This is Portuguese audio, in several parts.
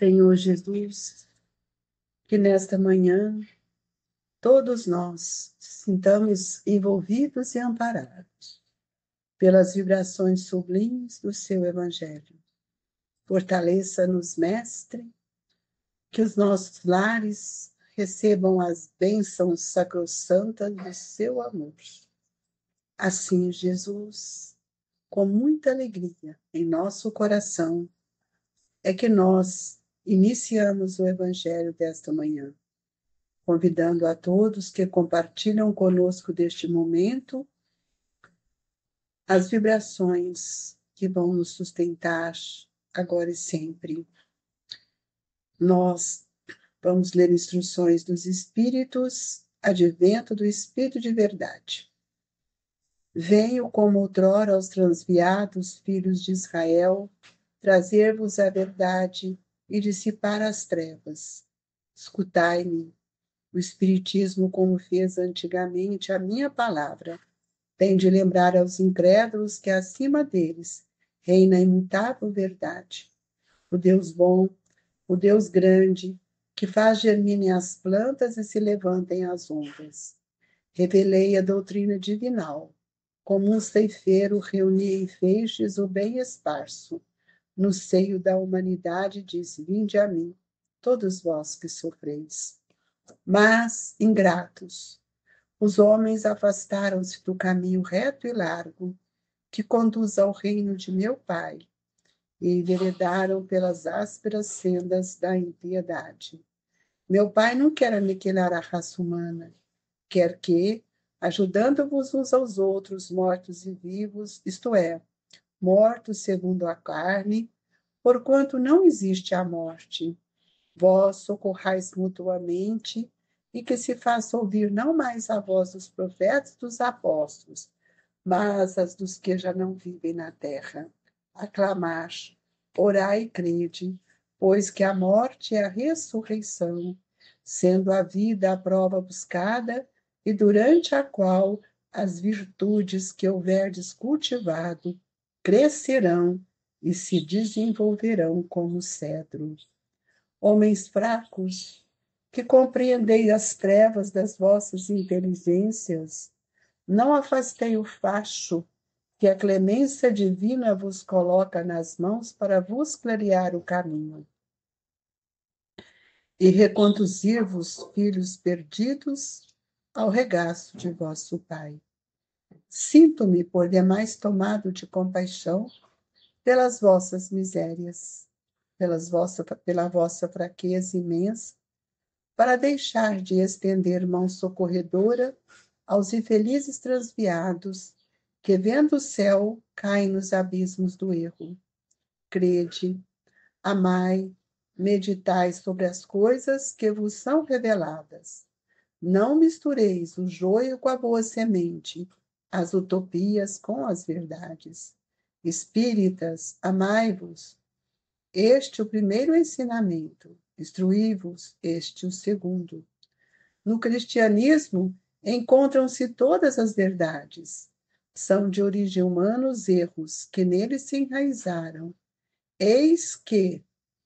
Senhor Jesus, que nesta manhã todos nós sintamos envolvidos e amparados pelas vibrações sublimes do seu Evangelho. Fortaleça-nos, Mestre, que os nossos lares recebam as bênçãos sacrossantas do seu amor. Assim, Jesus, com muita alegria em nosso coração, é que nós iniciamos o Evangelho desta manhã, convidando a todos que compartilham conosco deste momento as vibrações que vão nos sustentar agora e sempre. Nós vamos ler instruções dos Espíritos, advento do Espírito de verdade. Venho como outrora aos transviados filhos de Israel, trazer-vos a verdade e dissipar as trevas. Escutai-me. O Espiritismo, como fez antigamente a minha palavra, tem de lembrar aos incrédulos que acima deles reina a imutável verdade. O Deus bom, o Deus grande, que faz germinem as plantas e se levantem as ondas. Revelei a doutrina divinal. Como um ceifeiro reunia em feixes o bem esparso. No seio da humanidade diz: vinde a mim, todos vós que sofreis. Mas, ingratos, os homens afastaram-se do caminho reto e largo que conduz ao reino de meu Pai e enveredaram pelas ásperas sendas da impiedade. Meu Pai não quer aniquilar a raça humana, quer que, ajudando-vos uns aos outros, mortos e vivos, isto é, mortos segundo a carne, porquanto não existe a morte, vós socorrais mutuamente e que se faça ouvir não mais a voz dos profetas e dos apóstolos, mas as dos que já não vivem na terra. Aclamar, orai e crede, pois que a morte é a ressurreição, sendo a vida a prova buscada e durante a qual as virtudes que houverdes cultivado crescerão e se desenvolverão como cedro. Homens fracos, que compreendeis as trevas das vossas inteligências, não afastei o facho que a clemência divina vos coloca nas mãos para vos clarear o caminho e reconduzir-vos, filhos perdidos, ao regaço de vosso Pai. Sinto-me por demais tomado de compaixão pelas vossas misérias, pela vossa fraqueza imensa, para deixar de estender mão socorredora aos infelizes transviados que, vendo o céu, caem nos abismos do erro. Crede, amai, meditai sobre as coisas que vos são reveladas. Não mistureis o joio com a boa semente, as utopias com as verdades. Espíritas, amai-vos. Este o primeiro ensinamento. Instruí-vos, este o segundo. No cristianismo, encontram-se todas as verdades. São de origem humana os erros que nele se enraizaram. Eis que,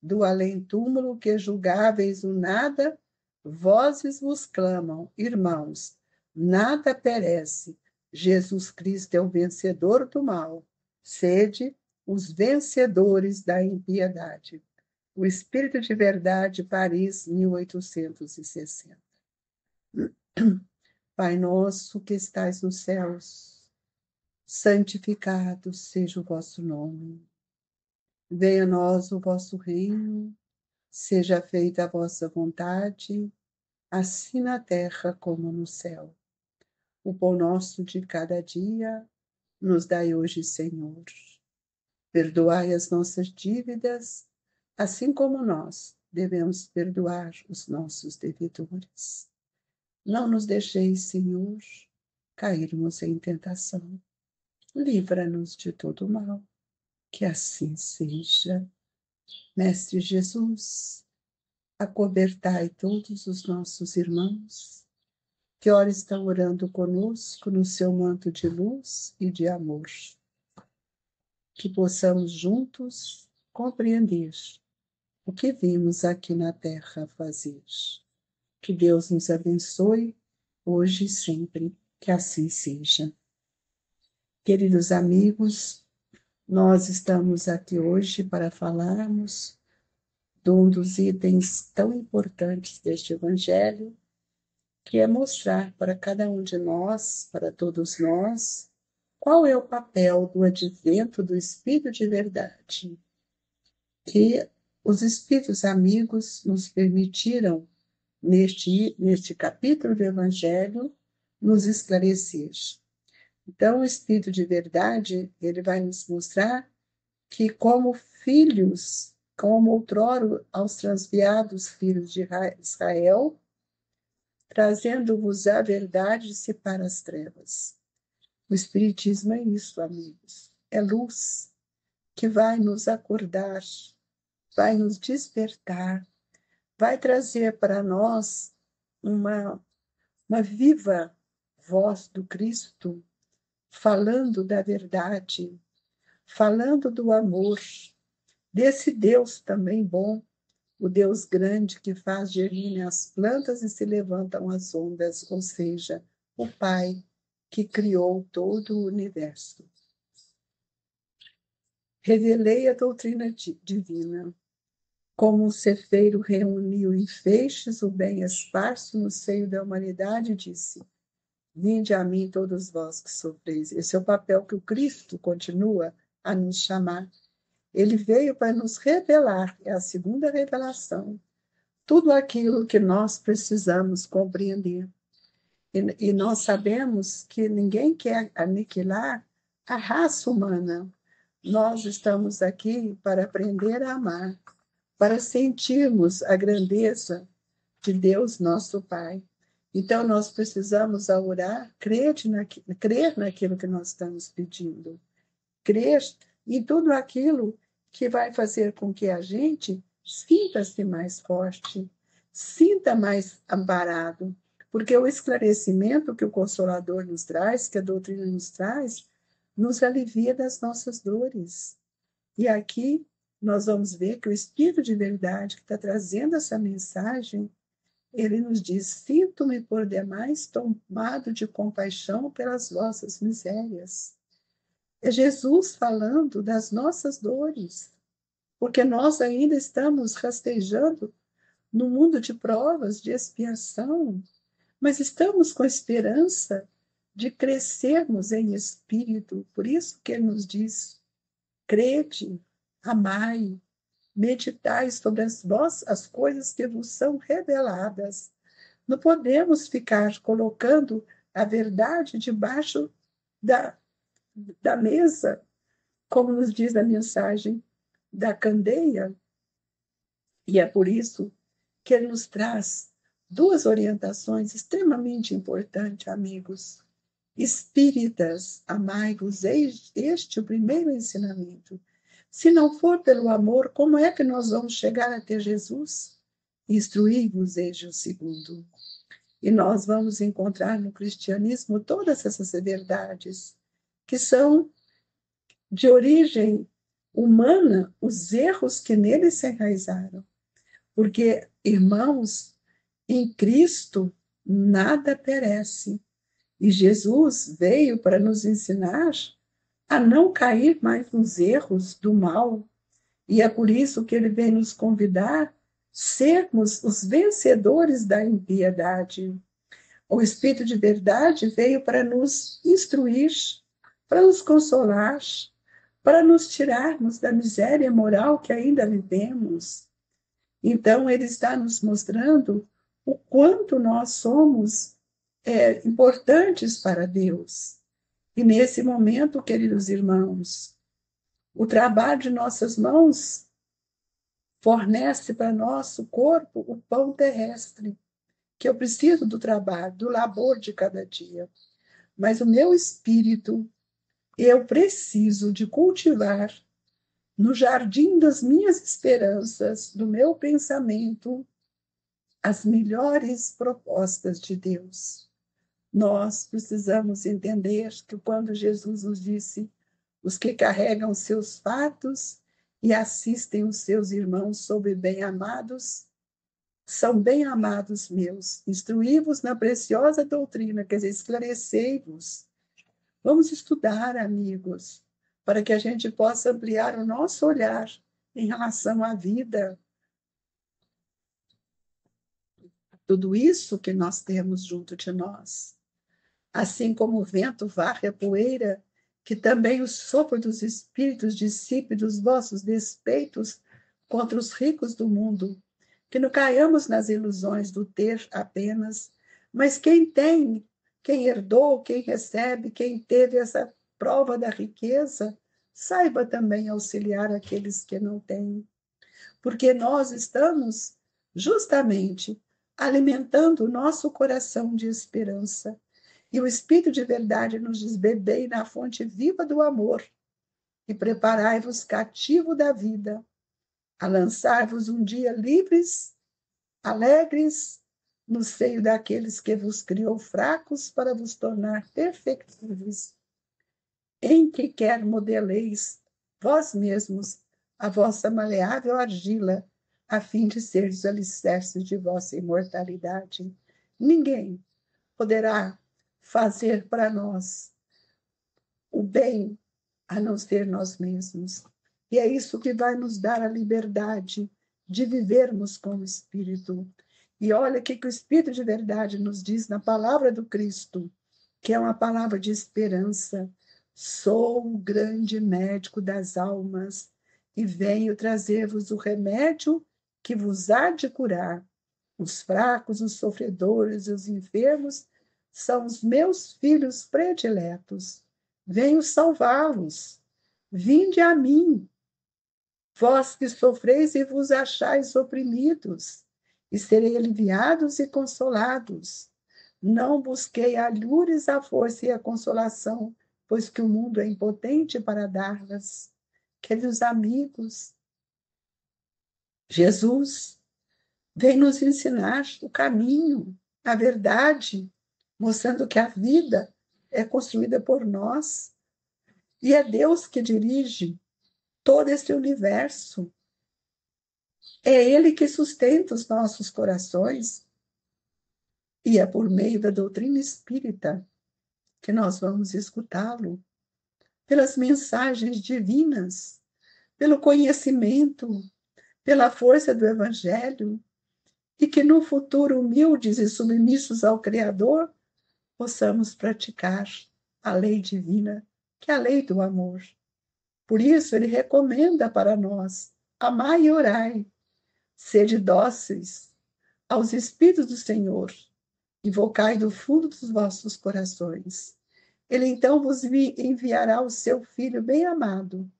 do além-túmulo que julgáveis o nada, vozes vos clamam, irmãos, nada perece, Jesus Cristo é o vencedor do mal. Sede os vencedores da impiedade. O Espírito de Verdade, Paris, 1860. Pai nosso que estais nos céus, santificado seja o vosso nome. Venha a nós o vosso reino, seja feita a vossa vontade, assim na terra como no céu. O pão nosso de cada dia nos dai hoje, Senhor. Perdoai as nossas dívidas, assim como nós devemos perdoar os nossos devedores. Não nos deixeis, Senhor, cairmos em tentação. Livra-nos de todo mal. Que assim seja. Mestre Jesus, acobertai todos os nossos irmãos que ora estão orando conosco no seu manto de luz e de amor. Que possamos juntos compreender o que vimos aqui na Terra fazer. Que Deus nos abençoe, hoje e sempre, que assim seja. Queridos amigos, nós estamos aqui hoje para falarmos de um dos itens tão importantes deste Evangelho, que é mostrar para cada um de nós, para todos nós, qual é o papel do advento do Espírito de verdade, que os Espíritos amigos nos permitiram, neste capítulo do Evangelho, nos esclarecer. Então, o Espírito de verdade, ele vai nos mostrar que, como filhos, como outrora aos transviados filhos de Israel, trazendo-vos a verdade, dissipar as trevas. O Espiritismo é isso, amigos. É luz que vai nos acordar, vai nos despertar, vai trazer para nós uma viva voz do Cristo, falando da verdade, falando do amor, desse Deus também bom, o Deus grande que faz germinem as plantas e se levantam as ondas, ou seja, o Pai que criou todo o universo. Revelei a doutrina divina. Como um cefeiro reuniu em feixes o bem esparso no seio da humanidade, disse: vinde a mim todos vós que sofreis. Esse é o papel que o Cristo continua a nos chamar. Ele veio para nos revelar, é a segunda revelação, tudo aquilo que nós precisamos compreender. E nós sabemos que ninguém quer aniquilar a raça humana. Nós estamos aqui para aprender a amar, para sentirmos a grandeza de Deus, nosso Pai. Então, nós precisamos, ao orar, crer naquilo que nós estamos pedindo. Crer em tudo aquilo que vai fazer com que a gente sinta-se mais forte, sinta mais amparado, porque o esclarecimento que o Consolador nos traz, que a doutrina nos traz, nos alivia das nossas dores. E aqui nós vamos ver que o Espírito de verdade que está trazendo essa mensagem, ele nos diz: sinto-me por demais tomado de compaixão pelas vossas misérias. É Jesus falando das nossas dores, porque nós ainda estamos rastejando no mundo de provas, de expiação, mas estamos com esperança de crescermos em espírito. Por isso que ele nos diz: crede, amai, meditai sobre as coisas que vos são reveladas. Não podemos ficar colocando a verdade debaixo da mesa, como nos diz a mensagem da candeia. E é por isso que ele nos traz duas orientações extremamente importantes, amigos. Espíritas, amai-vos, este é o primeiro ensinamento. Se não for pelo amor, como é que nós vamos chegar até Jesus? Instruí-vos, este o segundo. E nós vamos encontrar no cristianismo todas essas verdades, que são de origem humana, os erros que nele se enraizaram. Porque, irmãos, em Cristo nada perece. E Jesus veio para nos ensinar a não cair mais nos erros do mal. E é por isso que ele vem nos convidar a sermos os vencedores da impiedade. O Espírito de verdade veio para nos instruir, para nos consolar, para nos tirarmos da miséria moral que ainda vivemos. Então, ele está nos mostrando o quanto nós somos importantes para Deus. E nesse momento, queridos irmãos, o trabalho de nossas mãos fornece para nosso corpo o pão terrestre, que eu preciso do trabalho, do labor de cada dia. Mas o meu espírito, eu preciso de cultivar no jardim das minhas esperanças, do meu pensamento, as melhores propostas de Deus. Nós precisamos entender que quando Jesus nos disse: os que carregam seus fardos e assistem os seus irmãos sobre bem-amados, são bem-amados meus. Instruí-vos na preciosa doutrina, quer dizer, esclarecei-vos. Vamos estudar, amigos, para que a gente possa ampliar o nosso olhar em relação à vida. Tudo isso que nós temos junto de nós. Assim como o vento varre a poeira, que também o sopro dos espíritos dissipe dos vossos despeitos contra os ricos do mundo, que não caiamos nas ilusões do ter apenas, mas quem tem, quem herdou, quem recebe, quem teve essa prova da riqueza, saiba também auxiliar aqueles que não têm. Porque nós estamos justamente alimentando o nosso coração de esperança. E o Espírito de verdade nos diz: bebei na fonte viva do amor e preparai-vos cativo da vida, a lançar-vos um dia livres, alegres, no seio daqueles que vos criou fracos para vos tornar perfeitíveis, em que quer modeleis vós mesmos a vossa maleável argila, a fim de ser os alicerces de vossa imortalidade. Ninguém poderá fazer para nós o bem a não ser nós mesmos. E é isso que vai nos dar a liberdade de vivermos com o Espírito. E olha o que o Espírito de verdade nos diz na palavra do Cristo, que é uma palavra de esperança. Sou o grande médico das almas e venho trazer-vos o remédio que vos há de curar. Os fracos, os sofredores e os enfermos são os meus filhos prediletos. Venho salvá-los. Vinde a mim, vós que sofreis e vos achais oprimidos, e serei aliviados e consolados. Não busquei alhures a força e a consolação, pois que o mundo é impotente para dar-las. Queridos amigos, Jesus vem nos ensinar o caminho, a verdade, mostrando que a vida é construída por nós e é Deus que dirige todo esse universo. É Ele que sustenta os nossos corações e é por meio da doutrina espírita que nós vamos escutá-lo, pelas mensagens divinas, pelo conhecimento, pela força do Evangelho, e que no futuro, humildes e submissos ao Criador, possamos praticar a lei divina, que é a lei do amor. Por isso, ele recomenda para nós: amai e orai, sede dóceis aos Espíritos do Senhor, invocai do fundo dos vossos corações. Ele então vos enviará o seu Filho bem-amado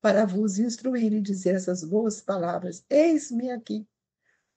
para vos instruir e dizer essas boas palavras: eis-me aqui.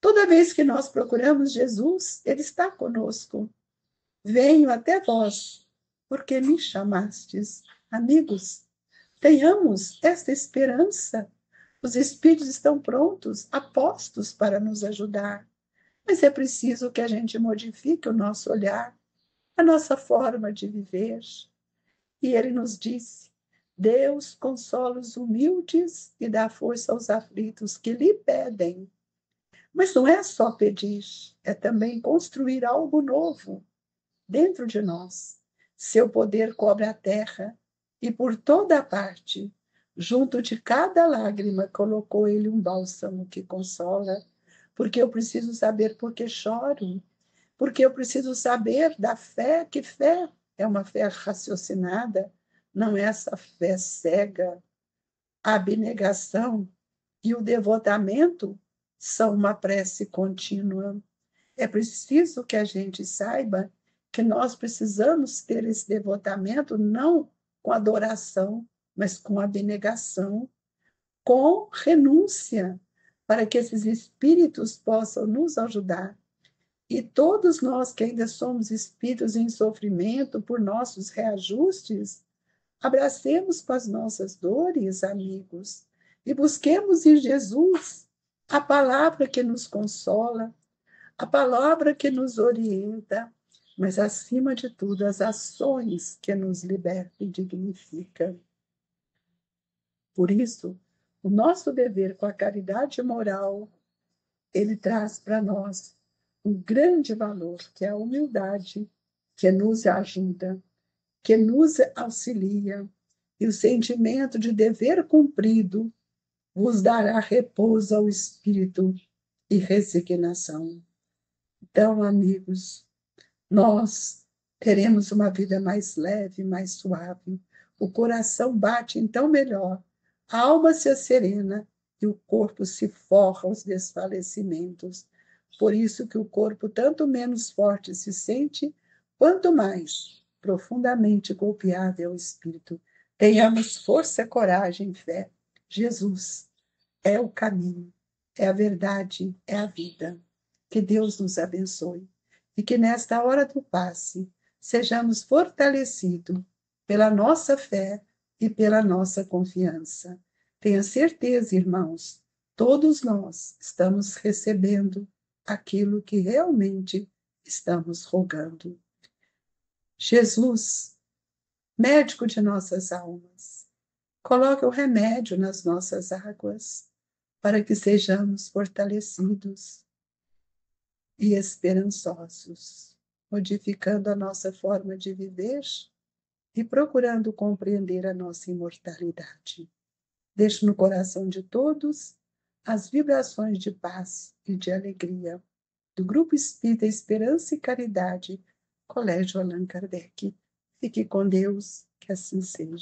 Toda vez que nós procuramos Jesus, ele está conosco. Venho até vós, porque me chamastes. Amigos, tenhamos esta esperança. Os Espíritos estão prontos, apostos para nos ajudar. Mas é preciso que a gente modifique o nosso olhar, a nossa forma de viver. E ele nos disse: Deus consola os humildes e dá força aos aflitos que lhe pedem. Mas não é só pedir, é também construir algo novo dentro de nós. Seu poder cobre a terra e por toda a parte, junto de cada lágrima, colocou ele um bálsamo que consola, porque eu preciso saber por que choro, porque eu preciso saber da fé, que fé é uma fé raciocinada, não é essa fé cega. A abnegação e o devotamento são uma prece contínua. É preciso que a gente saiba que nós precisamos ter esse devotamento não com adoração, mas com abnegação, com renúncia, para que esses espíritos possam nos ajudar. E todos nós que ainda somos espíritos em sofrimento por nossos reajustes, abracemos com as nossas dores, amigos, e busquemos em Jesus a palavra que nos consola, a palavra que nos orienta, mas, acima de tudo, as ações que nos libertam e dignificam. Por isso, O nosso dever com a caridade moral, ele traz para nós um grande valor, que é a humildade, que nos ajuda, que nos auxilia, e o sentimento de dever cumprido vos dará repouso ao espírito e resignação. Então, amigos, nós teremos uma vida mais leve, mais suave. O coração bate então melhor, a alma se serena e o corpo se forra aos desfalecimentos. Por isso que o corpo tanto menos forte se sente, quanto mais profundamente golpeado é o espírito. Tenhamos força, coragem, fé. Jesus é o caminho, é a verdade, é a vida. Que Deus nos abençoe e que nesta hora do passe sejamos fortalecidos pela nossa fé e pela nossa confiança. Tenha certeza, irmãos, todos nós estamos recebendo aquilo que realmente estamos rogando. Jesus, médico de nossas almas, coloque o remédio nas nossas águas para que sejamos fortalecidos e esperançosos, modificando a nossa forma de viver e procurando compreender a nossa imortalidade. Deixo no coração de todos as vibrações de paz e de alegria do Grupo Espírita Esperança e Caridade, Colégio Allan Kardec. Fique com Deus, que assim seja.